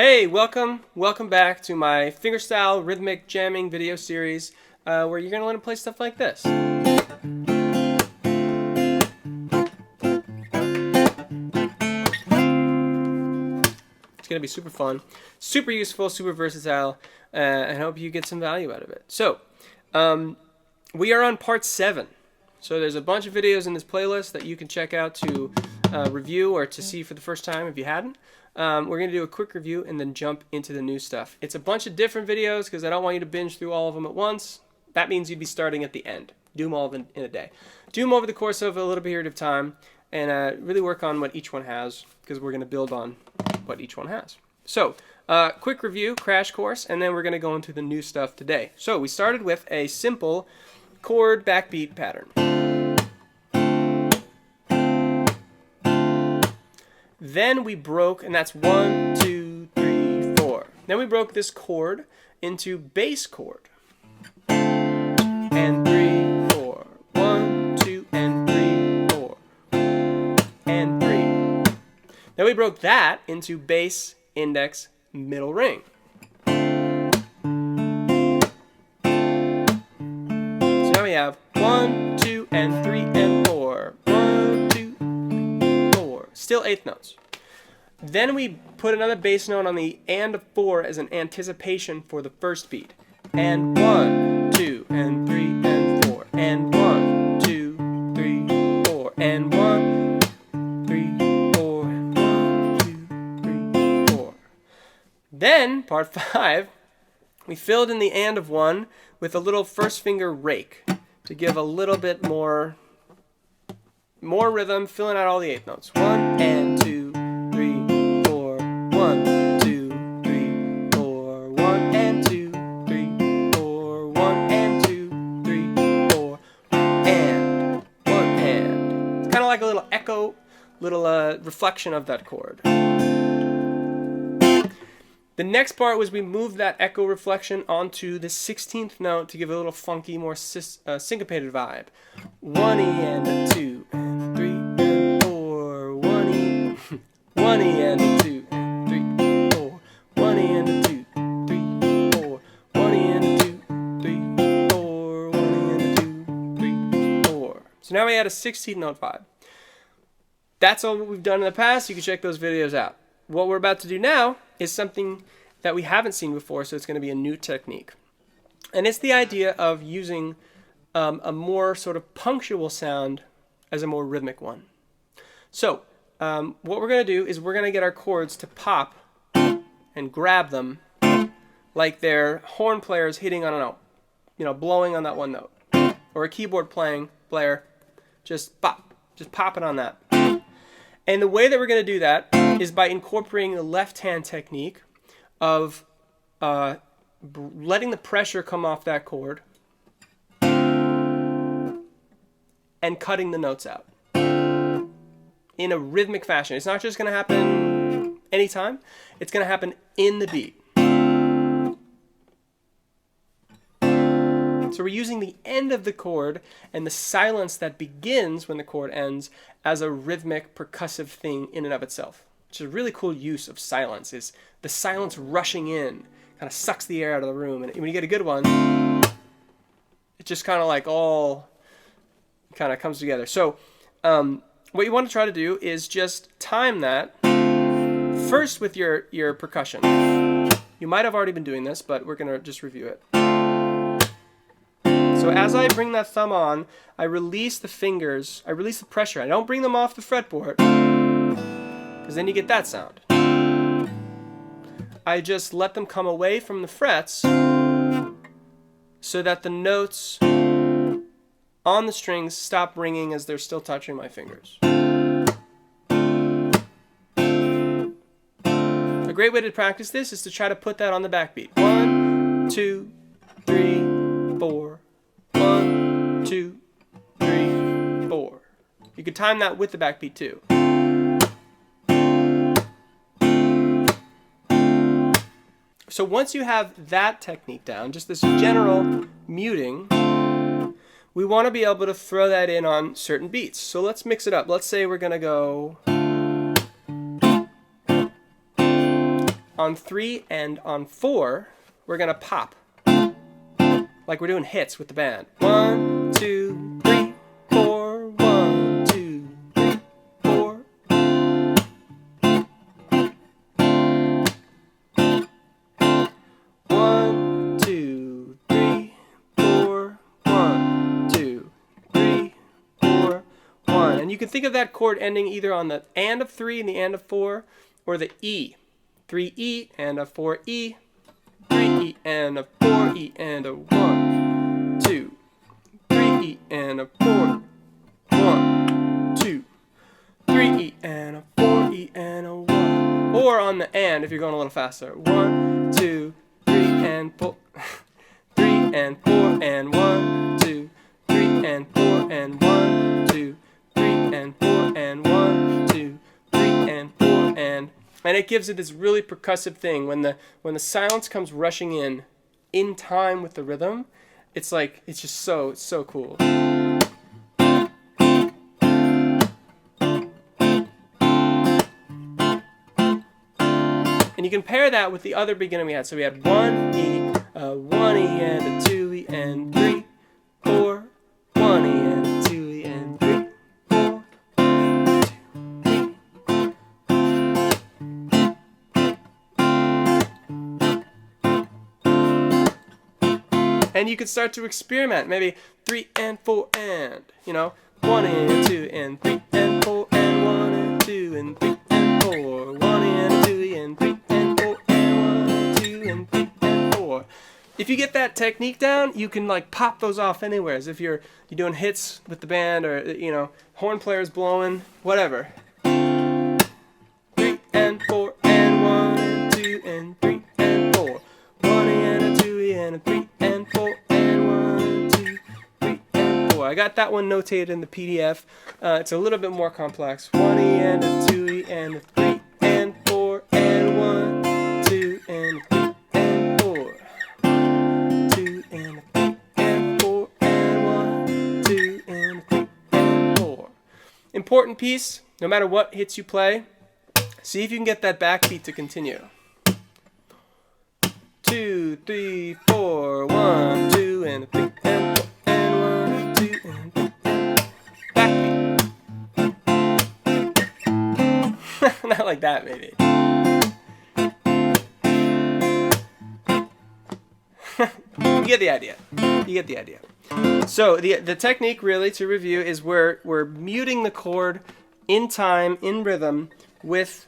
Hey, welcome back to my fingerstyle rhythmic jamming video series where you're going to learn to play stuff like this. It's going to be super fun, super useful, super versatile, and I hope you get some value out of it. So, we are on part 7. So there's a bunch of videos in this playlist that you can check out to review or to see for the first time if you hadn't. We're going to do a quick review and then jump into the new stuff. It's a bunch of different videos because I don't want you to binge through all of them at once. That means you'd be starting at the end. Do them all in a day. Do them over the course of a little period of time and really work on what each one has because we're going to build on what each one has. So, quick review, crash course, and then we're going to go into the new stuff today. So we started with a simple chord backbeat pattern. Then we broke, and that's 1, 2, 3, 4. Then we broke this chord into bass chord. And 3, 4. 1, 2, and 3, 4. And 3. Then we broke that into bass, index, middle ring. So now we have 1, 2, and 3, and 4. 1, 2, 4. Still eighth notes. Then we put another bass note on the and of 4 as an anticipation for the first beat. And 1, 2, and 3, and 4. And 1, 2, 3, 4. And 1, 3, 4. And 1, 2, 3, 4. Then, part 5, we filled in the and of 1 with a little first finger rake to give a little bit more rhythm, filling out all the eighth notes. 1 and 2, 3, 4. 1, 2, 3, 4. 1 and 2, 3, 4. 1 and 2, 3, 4. And 1 and. It's kind of like a little echo, little reflection of that chord. The next part was we moved that echo reflection onto the 16th note to give it a little funky, more syncopated vibe. 1 E and a 2 and 3 and 4. 1 E, 1 E and a 2 and 3, 4. 1 E and a 2, 3, 4. 1 E and a 2, 3, 4. 1 E and a 2, 3, 4. So now we had a 16th note vibe. That's all we've done in the past. You can check those videos out. What we're about to do now is something that we haven't seen before, so it's going to be a new technique. And it's the idea of using a more sort of punctual sound as a more rhythmic one. So what we're going to do is we're going to get our chords to pop and grab them like they're horn players hitting on a note, blowing on that one note. Or a keyboard player, just popping on that. And the way that we're going to do that is by incorporating the left-hand technique of letting the pressure come off that chord and cutting the notes out in a rhythmic fashion. It's not just going to happen anytime. It's going to happen in the beat. So we're using the end of the chord and the silence that begins when the chord ends as a rhythmic, percussive thing in and of itself. Which is a really cool use of silence, is the silence rushing in, kind of sucks the air out of the room. And when you get a good one, it just kind of like all kind of comes together. So what you want to try to do is just time that first with your percussion. You might have already been doing this, but we're going to just review it. So as I bring that thumb on, I release the fingers, I release the pressure. I don't bring them off the fretboard, because then you get that sound. I just let them come away from the frets so that the notes on the strings stop ringing as they're still touching my fingers. A great way to practice this is to try to put that on the backbeat. 1, 2, 3, 4. 1, 2, 3, 4. You can time that with the backbeat too. So once you have that technique down, just this general muting, we want to be able to throw that in on certain beats. So let's mix it up. Let's say we're going to go on 3 and on 4, we're going to pop. Like we're doing hits with the band. 1, 2, 3, 4. 1, 2, 3, 4. 1, 2, 3, 4. 1, 2, 3, 4. 1. And you can think of that chord ending either on the and of 3 and the and of 4, or the E. 3E and a 4E. 3E and a 4E and a 1, 2, 3E and a 4, 1, 2, 3E and a 4E and a 1. Or on the and if you're going a little faster. 1, 2, 3 and 4, 3 and 4 and 1, 2, 3 and 4 and 1, 2, 3 and 4 and 1, 2, 3 and 4 and it gives it this really percussive thing when the silence comes rushing in time with the rhythm. It's like it's just so cool. And you can pair that with the other beginning we had. So we had 1E, 1E and a 2E and 3, 4, 1E and a 2E and 3, 4, 2, 3. And you could start to experiment. Maybe 3 and 4 and, you know, 1 and 2 and 3 and 4 and 1 and 2 and 3 and 4, 1 and 2 and 3 and 4 and 1 and 2 and 3 and 4. If you get that technique down, you can like pop those off anywhere. As if you're doing hits with the band, or you know, horn players blowing, whatever. 3 and 4 and 1 and 2 and 3 and 4, 1 and a 2 and a 3 and 4 and 1, 2, 3 and 4. I got that one notated in the PDF. It's a little bit more complex. 1E and a 2E and a 3 and 4 and 1, 2 and a 3 and 4, 2 and a 3 and 4 and 1, 2 and a 3 and 4. Important piece. No matter what hits you play, see if you can get that backbeat to continue. 2, 3, 4, 1, 2 and a 3 and 4 and 1, 2 and 3 and backbeat. Not like that, maybe. You get the idea. You get the idea. So the technique, really, to review, is we're muting the chord in time, in rhythm, with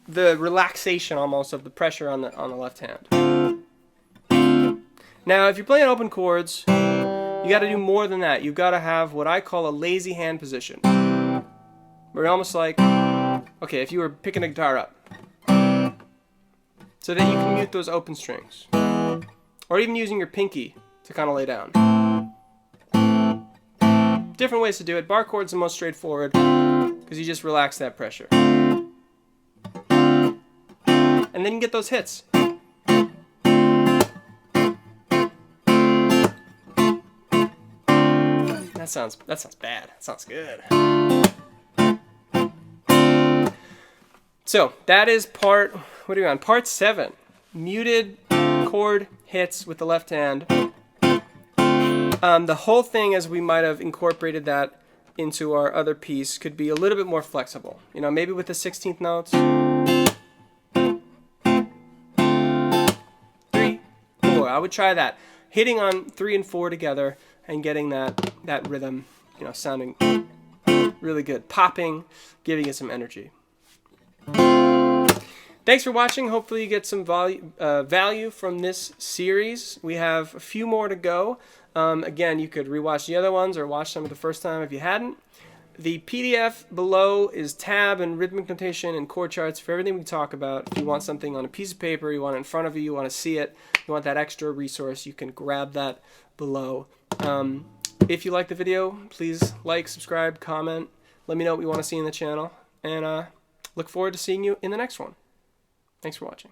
the relaxation almost of the pressure on the left hand. Now, if you're playing open chords, you got to do more than that. You've got to have what I call a lazy hand position, where you're almost like, okay, if you were picking a guitar up, so that you can mute those open strings, or even using your pinky to kind of lay down. Different ways to do it. Bar chord's the most straightforward because you just relax that pressure. And then you can get those hits. That sounds bad. That sounds good. So that is part, what are we on? Part 7. Muted chord hits with the left hand. The whole thing, as we might have incorporated that into our other piece, could be a little bit more flexible. You know, maybe with the 16th notes. 3, 4. I would try that. Hitting on 3 and 4 together and getting that rhythm, you know, sounding really good. Popping, giving it some energy. Thanks for watching. Hopefully you get some value from this series. We have a few more to go. Again, you could rewatch the other ones or watch them the first time if you hadn't. The PDF below is tab and rhythmic notation and chord charts for everything we talk about. If you want something on a piece of paper, you want it in front of you, you want to see it, you want that extra resource, you can grab that below. If you like the video, please like, subscribe, comment. Let me know what you want to see in the channel. And look forward to seeing you in the next one. Thanks for watching.